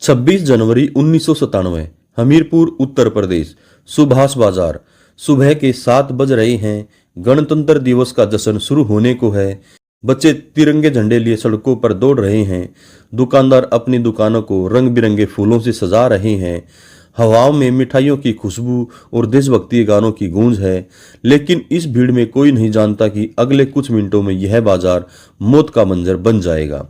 26 जनवरी 1997 हमीरपुर उत्तर प्रदेश। सुभाष बाजार। सुबह के 7 बज रहे हैं। गणतंत्र दिवस का जश्न शुरू होने को है। बच्चे तिरंगे झंडे लिए सड़कों पर दौड़ रहे हैं। दुकानदार अपनी दुकानों को रंग बिरंगे फूलों से सजा रहे हैं। हवाओं में मिठाइयों की खुशबू और देशभक्ति गानों की गूंज है। लेकिन इस भीड़ में कोई नहीं जानता कि अगले कुछ मिनटों में यह बाजार मौत का मंजर बन जाएगा।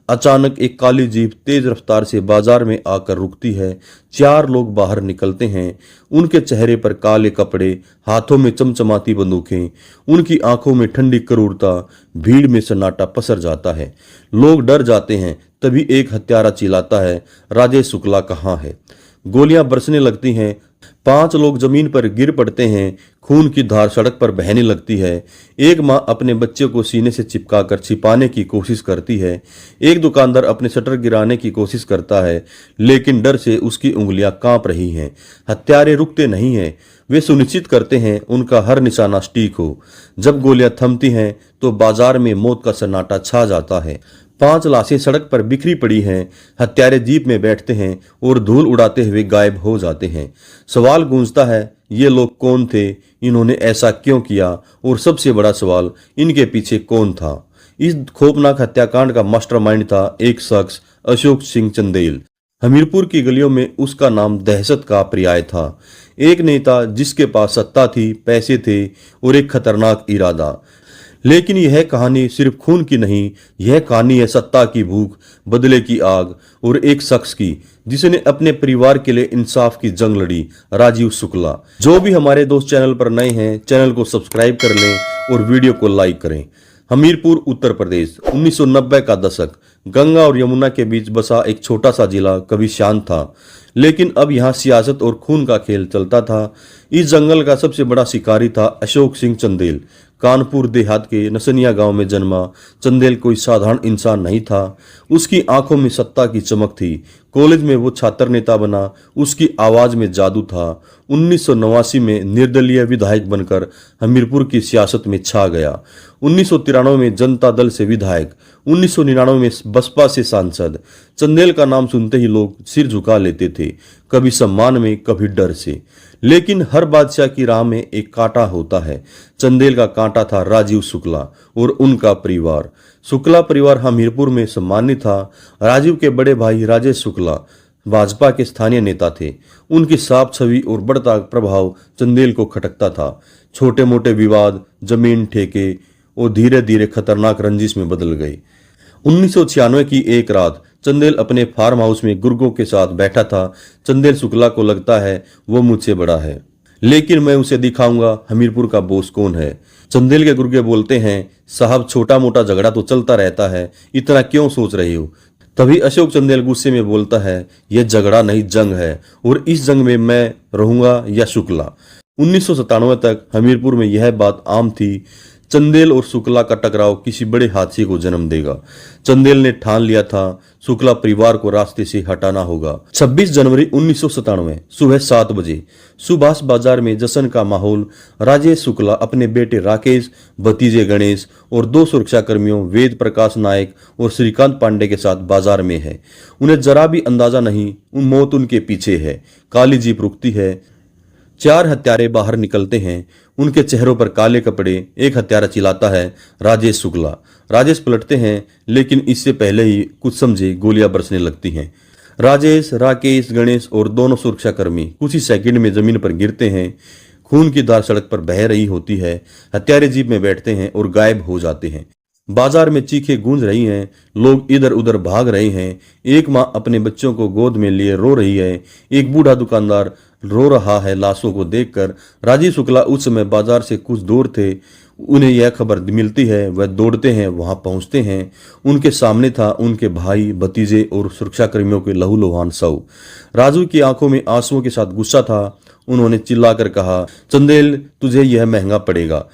अचानक एक काली जीप तेज रफ्तार से बाजार में आकर रुकती है। 4 लोग बाहर निकलते हैं। उनके चेहरे पर काले कपड़े, हाथों में चमचमाती बंदूकें, उनकी आंखों में ठंडी क्रूरता। भीड़ में सन्नाटा पसर जाता है। लोग डर जाते हैं। तभी एक हत्यारा चिल्लाता है, राजेश शुक्ला कहाँ है? गोलियां बरसने लगती हैं। 5 लोग जमीन पर गिर पड़ते हैं। खून की धार सड़क पर बहने लगती है। एक मां अपने बच्चे को सीने से चिपकाकर छिपाने की कोशिश करती है। एक दुकानदार अपने शटर गिराने की कोशिश करता है, लेकिन डर से उसकी उंगलियां कांप रही हैं। हत्यारे रुकते नहीं हैं। वे सुनिश्चित करते हैं उनका हर निशाना सटीक हो। जब गोलियां थमती हैं तो बाजार में मौत का सन्नाटा छा जाता है। 5 लाशें सड़क पर बिखरी पड़ी हैं। हत्यारे जीप में बैठते हैं और धूल उड़ाते हुए गायब हो जाते हैं। सवाल गूंजता है, ये लोग कौन थे? इन्होंने ऐसा क्यों किया? और सबसे बड़ा सवाल, इनके पीछे कौन था? इस खौफनाक हत्याकांड का मास्टरमाइंड था एक शख्स, अशोक सिंह चंदेल। हमीरपुर की गलियों में उसका नाम दहशत का पर्याय था। एक नेता जिसके पास सत्ता थी, पैसे थे और एक खतरनाक इरादा। लेकिन यह कहानी सिर्फ खून की नहीं, यह कहानी है सत्ता की भूख, बदले की आग और एक शख्स की जिसने अपने परिवार के लिए इंसाफ की जंग लड़ी, राजीव शुक्ला। जो भी हमारे दोस्त चैनल पर नए हैं, चैनल को सब्सक्राइब कर लें और वीडियो को लाइक करें। हमीरपुर उत्तर प्रदेश। 1990 का दशक। गंगा और यमुना के बीच बसा एक छोटा सा जिला कभी शांत था, लेकिन अब यहाँ सियासत और खून का खेल चलता था। इस जंगल का सबसे बड़ा शिकारी था अशोक सिंह चंदेल। कानपुर देहात के नसनिया गांव में जन्मा चंदेल कोई साधारण इंसान नहीं था। उसकी आंखों में सत्ता की चमक थी। कॉलेज में वो छात्र नेता बना। उसकी आवाज में जादू था। 1989 में निर्दलीय विधायक बनकर हमीरपुर की सियासत में छा गया। 1993 में जनता दल से विधायक, 1999 में बसपा से सांसद। चंदेल का नाम सुनते ही लोग सिर झुका लेते थे, कभी सम्मान में, कभी डर से। लेकिन हर बादशाह की राह में एक कांटा होता है। चंदेल का कांटा था राजीव शुक्ला और उनका परिवार। शुक्ला परिवार हमीरपुर में सम्मानित था। राजीव के बड़े भाई राजेश शुक्ला भाजपा के स्थानीय नेता थे। उनकी साफ छवि और बढ़ता प्रभाव चंदेल को खटकता था। छोटे मोटे विवाद, जमीन, ठेके और धीरे धीरे खतरनाक रंजिश में बदल गए। 1996 की एक रात चंदेल अपने फार्म हाउस में गुर्गों के साथ बैठा था। चंदेल शुक्ला को लगता है वो मुझसे बड़ा है, लेकिन मैं उसे दिखाऊंगा हमीरपुर का बॉस कौन है। चंदेल के गुर्गे बोलते हैं, साहब छोटा मोटा झगड़ा तो चलता रहता है, इतना क्यों सोच रहे हो? तभी अशोक चंदेल गुस्से में बोलता है, यह झगड़ा नहीं जंग है, और इस जंग में मैं रहूंगा या शुक्ला। 1997 तक हमीरपुर में यह बात आम थी। चंदेल और शुक्ला का टकराव किसी बड़े हादसे को जन्म देगा। चंदेल ने ठान लिया था शुक्ला परिवार को रास्ते से हटाना होगा। 26 जनवरी 1997 सुबह 7 बजे सुभाष बाजार में जश्न का माहौल। राजेश शुक्ला अपने बेटे राकेश, भतीजे गणेश और 2 सुरक्षा कर्मियों वेद प्रकाश नायक और श्रीकांत पांडे के साथ बाजार में है। उन्हें जरा भी अंदाजा नहीं, मौत उनके पीछे है। काली जीप रुकती है। 4 हत्यारे बाहर निकलते हैं। उनके चेहरों पर काले कपड़े। एक हत्यारा चिल्लाता है, राजेश शुक्ला। राजेश पलटते हैं, लेकिन इससे पहले ही कुछ समझे गोलियां बरसने लगती हैं। राजेश, राकेश, गणेश और दोनों सुरक्षाकर्मी कुछ ही सेकंड में जमीन पर गिरते हैं। खून की धार सड़क पर बह रही होती है। हत्यारे जीप में बैठते हैं और गायब हो जाते हैं। बाजार में चीखें गूंज रही हैं। लोग इधर उधर भाग रहे हैं। एक मां अपने बच्चों को गोद में लिए रो रही है। एक बूढ़ा दुकानदार रो रहा है लाशों को देखकर। राजीव शुक्ला उस समय बाजार से कुछ दूर थे। उन्हें यह खबर मिलती है, वह दौड़ते हैं, वहां पहुंचते हैं। उनके सामने था उनके भाई, भतीजे और सुरक्षाकर्मियों के लहूलुहान शव। राजू की आंखों में आंसुओं के साथ गुस्सा था। उन्होंने चिल्लाकर कहा, चंदेल तुझे यह महंगा पड़ेगा।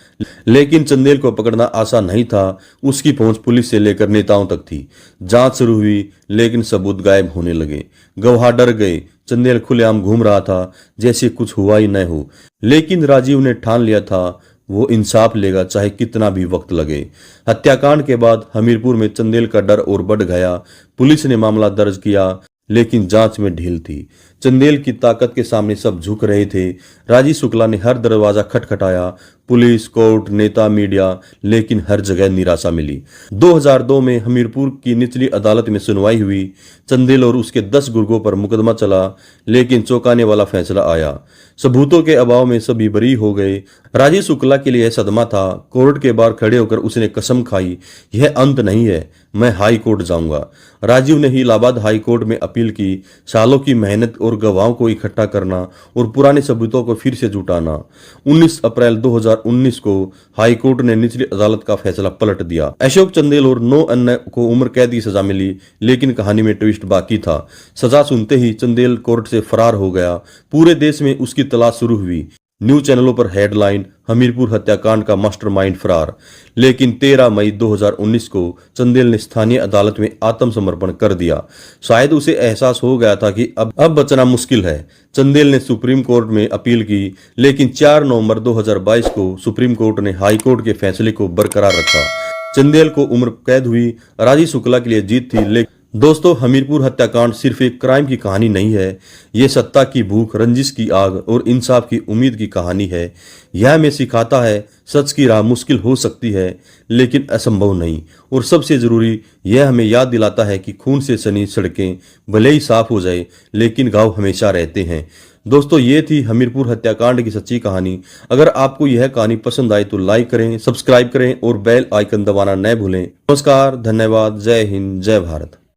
लेकिन चंदेल को पकड़ना आसान नहीं था। उसकी पहुंच पुलिस से लेकर नेताओं तक थी। जांच शुरू हुई, लेकिन सबूत गायब होने लगे। गवाह डर गए। चंदेल खुलेआम घूम रहा था, जैसे कुछ हुआ ही न हो। लेकिन राजीव ने ठान लिया था वो इंसाफ लेगा, चाहे कितना भी वक्त लगे। हत्याकांड के बाद हमीरपुर में चंदेल का डर और बढ़ गया। पुलिस ने मामला दर्ज किया। लेकिन जांच में ढील थी। चंदेल की ताकत के सामने सब झुक रहे थे। राजीव शुक्ला ने हर दरवाजा खटखटाया, पुलिस, कोर्ट, नेता, मीडिया, लेकिन हर जगह निराशा मिली। 2002 में हमीरपुर की निचली अदालत में सुनवाई हुई। चंदेल और उसके 10 गुर्गों पर मुकदमा चला, लेकिन चौंकाने वाला फैसला आया। सबूतों के अभाव में सभी बरी हो गए। राजीव शुक्ला के लिए यह सदमा था। कोर्ट के बाहर खड़े होकर उसने कसम खाई, यह अंत नहीं है, मैं हाई कोर्ट जाऊंगा। राजीव ने ही इलाहाबाद हाई कोर्ट में अपील की। सालों की मेहनत और गवाहों को इकट्ठा करना और पुराने सबूतों को फिर से जुटाना। 19 अप्रैल 2019 को हाई कोर्ट ने निचली अदालत का फैसला पलट दिया। अशोक चंदेल और 9 अन्य को उम्र कैद की सजा मिली, लेकिन कहानी में ट्विस्ट बाकी था। सजा सुनते ही चंदेल कोर्ट से फरार हो गया। पूरे देश में उसकी तलाश शुरू हुई। न्यूज चैनलों पर हेडलाइन, हमीरपुर हत्याकांड का मास्टरमाइंड फरार। लेकिन 13 मई 2019 को चंदेल ने स्थानीय अदालत में आत्मसमर्पण कर दिया। शायद उसे एहसास हो गया था कि अब बचना मुश्किल है। चंदेल ने सुप्रीम कोर्ट में अपील की, लेकिन 4 नवंबर 2022 को सुप्रीम कोर्ट ने हाई कोर्ट के फैसले को बरकरार रखा। चंदेल को उम्र कैद हुई। राजीव शुक्ला के लिए जीत थी, लेकिन दोस्तों, हमीरपुर हत्याकांड सिर्फ एक क्राइम की कहानी नहीं है। ये सत्ता की भूख, रंजिश की आग और इंसाफ की उम्मीद की कहानी है। यह हमें सिखाता है, सच की राह मुश्किल हो सकती है, लेकिन असंभव नहीं। और सबसे जरूरी, यह हमें याद दिलाता है कि खून से सनी सड़कें भले ही साफ हो जाए, लेकिन घाव हमेशा रहते हैं। दोस्तों, ये थी हमीरपुर हत्याकांड की सच्ची कहानी। अगर आपको यह कहानी पसंद आई तो लाइक करें, सब्सक्राइब करें और बेल आइकन दबाना न भूलें। नमस्कार, धन्यवाद, जय हिंद, जय भारत।